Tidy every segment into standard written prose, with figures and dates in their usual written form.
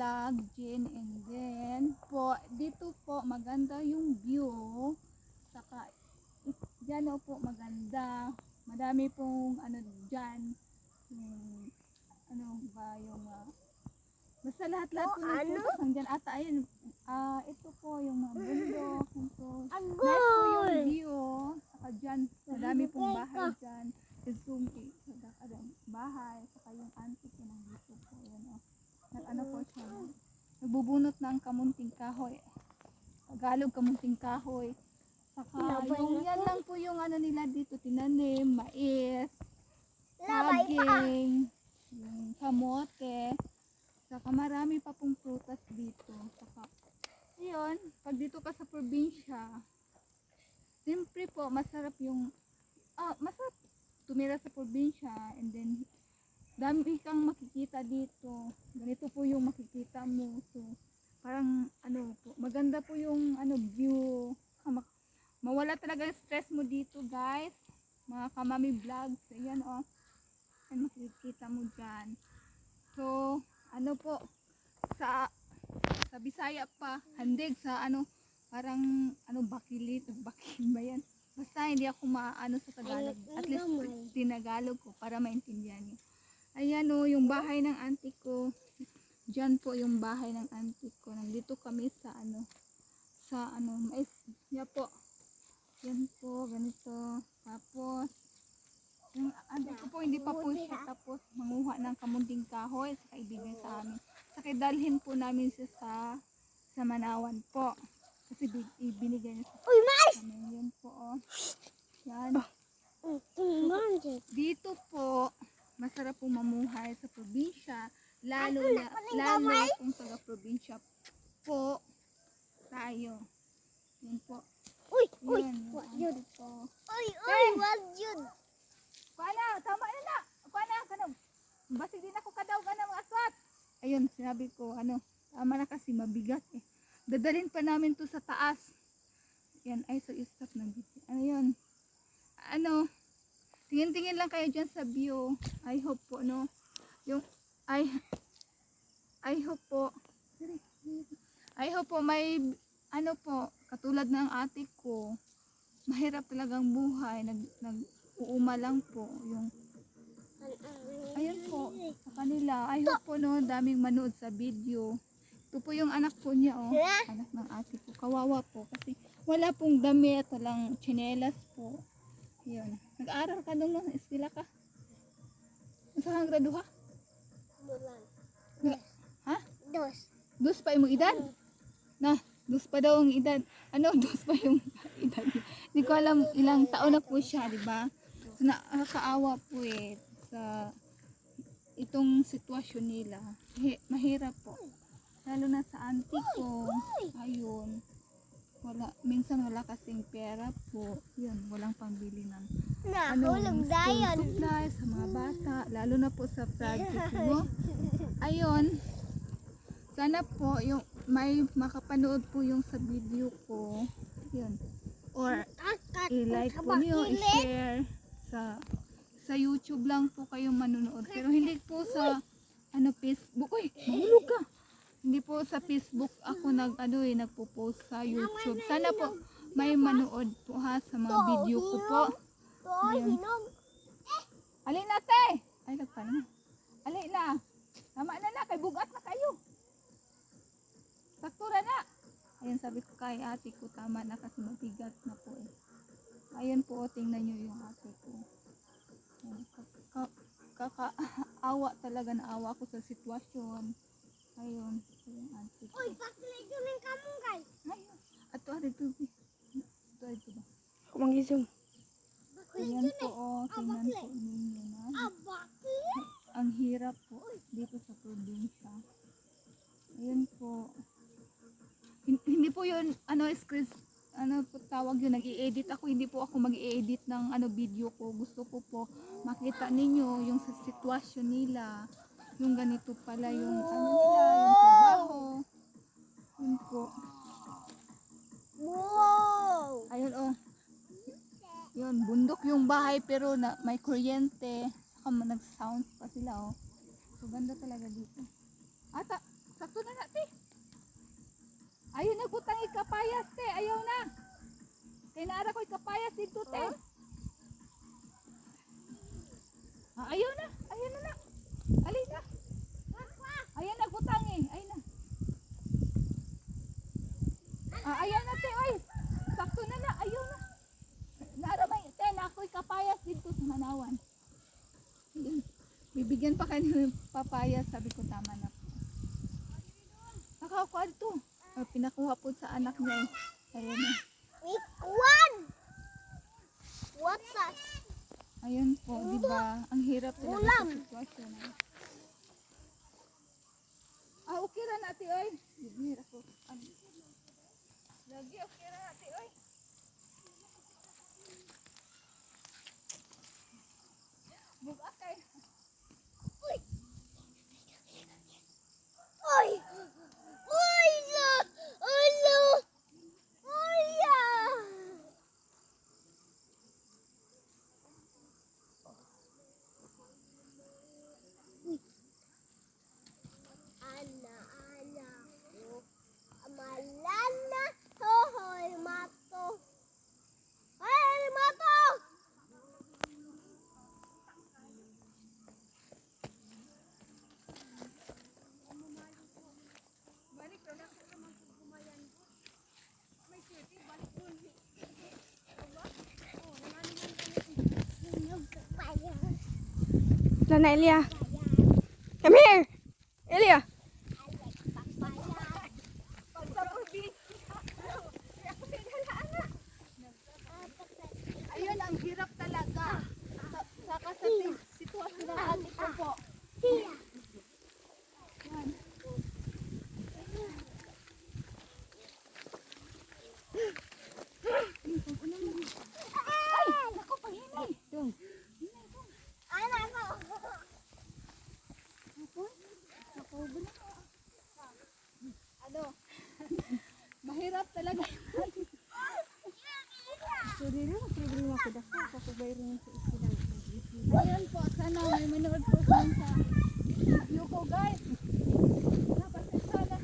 vlog, Jin. And then po, dito po maganda yung view. Saka dyan po maganda. Madami pong ano dyan. Yung, ano ba yung basta lahat-lahat po ng prutas nandyan ata. Ayun, ito po yung mga bundok. Ito. Nice po yung view. Saka dyan, madami pong bahay dyan. Zoom bahay. Saka yung auntie ko nandito po. Yun, ano po siya. Nagbubunot ng kamunting kahoy. Tagalog kamunting kahoy. Saka yung yan lang po yung ano nila dito. Tinanim, mais, saging, yung kamote. Saka marami pa pong prutas dito. Saka, yun, pag dito ka sa probinsya, siyempre po, masarap yung, masarap tumira sa probinsya. And then, dami kang makikita dito. Ganito po yung makikita mo. So, parang, ano po, maganda po yung, view. Mawala talaga yung stress mo dito, guys. Mga kamami vlogs. Ayan, Ayan, makikita mo dyan. So, ano po, sa Bisaya pa, handig sa parang bakilit, bakin ba yan? Basta hindi ako maano sa Tagalog, at least tinagalog ko para maintindihan niyo. Ayan yung bahay ng auntie ko. Diyan po yung bahay ng auntie ko. Nandito kami sa mais. Yan po. Yan po, ganito. Tapos yung auntie ko po, hindi pa po siya tapos manguha ng kamunting kahoy sa ibigay sa amin. Saka dalhin po namin siya sa Manawan po. Kasi ibinigay niya sa amin. Yan po, Yan. Dito po, masarap po mamuhay sa probinsya. Lalo kung taga-probinsya po tayo. Yan po. Wag yun. Wag yun. Kuana, tama na. Kuana, kanong. Basig din ako kadaw ka ng aswat. Ayun, sinabi ko, tama na kasi mabigat eh. Dadalhin pa namin to sa taas. Yan, so stop na dito. Ayun. Tingin-tingin lang kayo dyan sa view. I hope po, I hope po may, katulad ng ate ko, mahirap talagang buhay. Uuma lang po yung ayun po sa kanila. I hope po daming manood sa video. Ito po yung anak po niya anak ng ate ko, kawawa po kasi wala pong damit, walang tsinelas po. Yun, nag-aaral ka doon eskwela ka? Saan kang graduha? Ha? Dos pa yung edad? Dos pa daw ang edad. Dos pa yung edad. Hindi ko alam ilang taon na po siya, di ba? So, nakakaawa po sa itong sitwasyon nila. Mahirap po. Lalo na sa auntie ko. Ayun. Minsan wala kasing pera po. Yun, walang pangbili ng school supplies sa mga bata. Lalo na po sa project mo. Ayun. Sana po yung may makapanood po yung sa video ko. Yun. Or i-like po niyo, i-share sa YouTube lang po kayong manonood. Pero hindi po sa Facebook. Uy, mahulog ka. Hindi po sa Facebook ako nagpo-post sa YouTube. Sana po may manood po sa mga video ko po. Ayun. Alin na te. Ay, nagpaano. Alin na. Tama na kay bugat na kayo. Saktura na. Ayun, sabi ko kay ate ko, tama na kasi mabigat na po Ayun po, tingnan nyo yung ate ko. Kakaawa talaga, naawa ko sa sitwasyon. Ayun, yung ate ko. Uy, pakilay doon kamu guys. Ayun, ato ito ba? Kumang-zoom. Ayan po, tingnan po ninyo na. Ang hirap po dito sa probinsya. Ayun po. Hindi po yun, po tawag yun, nag-i-edit ako. Hindi po ako mag-i-edit ng video ko. Gusto ko po makita ninyo yung sa sitwasyon nila. Yung ganito pala yung nila, yung trabaho. Yun po. Wow! Ayun Yun, bundok yung bahay pero may kuryente. Saka nag-sound pa sila So ganda talaga dito. Sakto na dito, te. Ayaw na. Ayan na. Alin na. Ayan na, butang eh. Ayan na. Ayan na, te. Ay, sakto na na. Ayaw na. Naramay, te, na ako'y kapayas dito sa Manawan. Ayun. Bibigyan pa kayo ng papayas. Sabi ko, tama na. Nakakuha dito. Pinakuha po sa anak niya eh. Ayan na. Ikuan! What the? Ayun po, di ba? Ang hirap talaga Ulam. sa sitwasyon. Okay ra natin, oy. Hirap po. Lagi, okay ra natin, oy. Bugakay. Uy! Uy! Uy! La! Ulo! Uya! Ana, ko. Amalana, hohoy, mato. Ay, mato! Lana, Elia. Come here. Elia. Pag sa probinsya. Ako sinalaan na. Ayun, ang hirap talaga. Saka sa sitwasyon ng ate ko po. Yan. Ay! Naku, panghinay. Ano? Mahirap talaga. Ayan po, sana may manood po sa video ko, guys. Napasensya na.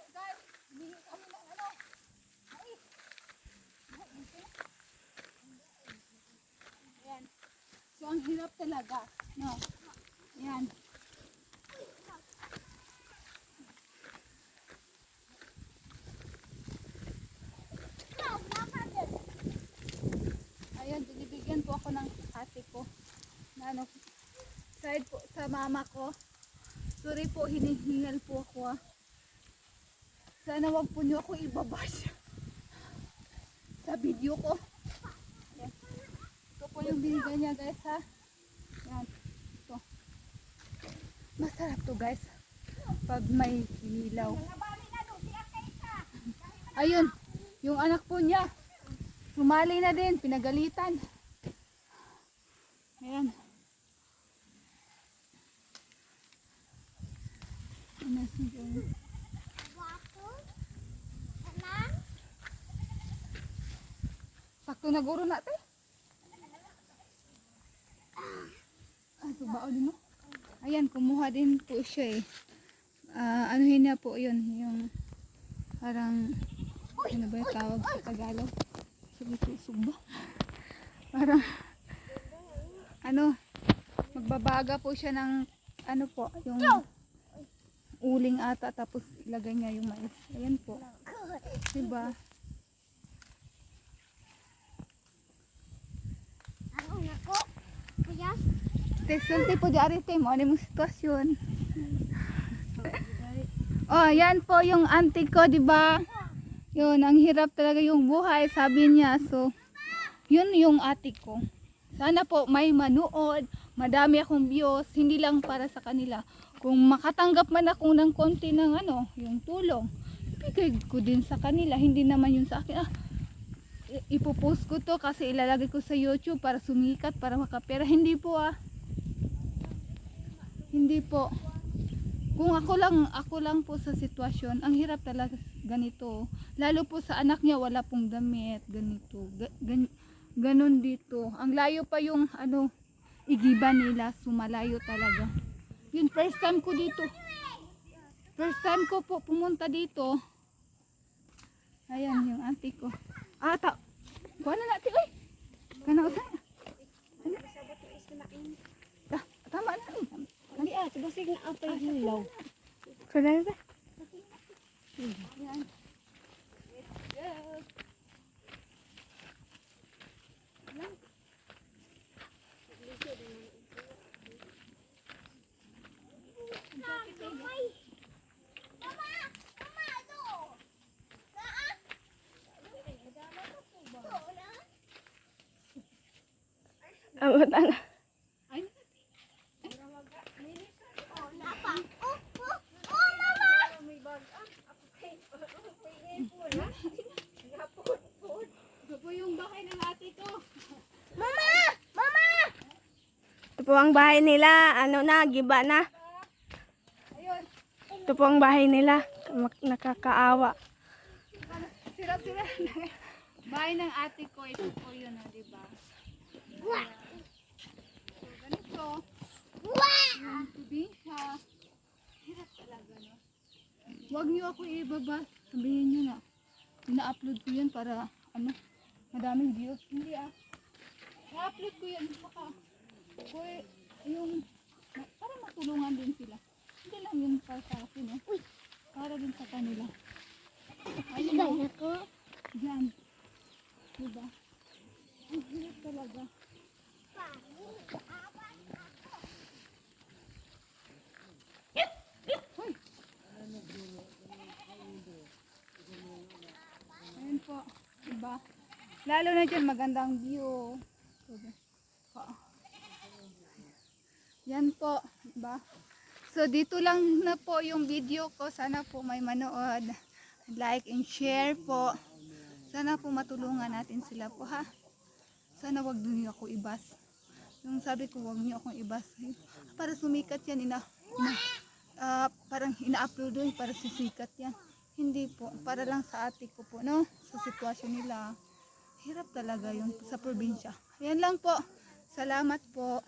Guys, hindi kami ng ano. Mais. Ayan. So, ang hirap talaga. No? Ayan. Ayan, binibigyan po ako ng ate ko. Na ano, side po sa mama ko. Sorry po, hinihingal po ako ah. Sana wag po niyo ako ibabash sa video ko. Yan. Ito po yung binigay niya guys ha. Yan. Ito. Masarap to guys. Pag may ilaw. Ayun. Yung anak po niya. Sumali na din. Pinagalitan. Ayan. Ano siya? Sakto na guro natin. Subao din mo. Ayan, kumuha din po siya eh. Anuhin niya po yun. Yung parang, ano ba yung tawag sa Tagalog? Suba. Parang, ano, magbabaga po siya ng, ano po, yung uling ata. Tapos ilagay niya yung mais. Ayan po. Diba? nako. Kuya. Sulti po di ari mo ano yung sitwasyon. Oh, yan po yung auntie ko, di ba? Yun, ang hirap talaga yung buhay, sabi niya. So, yun yung ate ko. Sana po may manood, madami akong views, hindi lang para sa kanila. Kung makatanggap man ako ng konti ng yung tulong, ibigay ko din sa kanila, hindi naman yun sa akin. Ipopost ko to kasi ilalagay ko sa YouTube para sumikat, para makapera. Hindi po Hindi po. Kung ako lang po sa sitwasyon, ang hirap talaga ganito. Lalo po sa anak niya, wala pong damit, ganito. Ganon dito. Ang layo pa yung igiban nila, sumalayo talaga. Yun, first time ko dito. First time ko po pumunta dito. Ayan, yung auntie ko. Kuha na natin, oy. Kanausan. Tama na. Hindi basig na apay hilaw. Kaya ba? Ayan. Amatan. Ito po yung bahay ng ate ko. Mama! Mama! Ito po ang bahay nila. Giba na. Ayun. Ito po ang bahay nila. Nakakaawa. Sira-sira. Bahay ng ate ko. Ito po yun, diba? So, ganito. Yung probinsya. Hirap talaga, no? Huwag niyo ako ibaba. Sabihin niyo na. Ina-upload ko yan para, madaming views. Hindi Na-upload ko yan. Baka, para matulungan din sila. Hindi lang yun para sa akin, eh. Para din sa kanila. Ayun, ako. Diyan. Diba? Ang hirap talaga. Hoy! Ayan po. Diba? Lalo na dyan magandang view. Diba? Yan po. Diba? So dito lang na po yung video ko. Sana po may manood. Like and share po. Sana po matulungan natin sila po, ha. Sana wag niyo ako ibas. Yung sabi ko, wag niyo akong ibas. Para sumikat yan, parang ina-upload doon para susikat yan. Hindi po, para lang sa ate ko po, no? Sa sitwasyon nila. Hirap talaga yun sa probinsya. Yan lang po. Salamat po.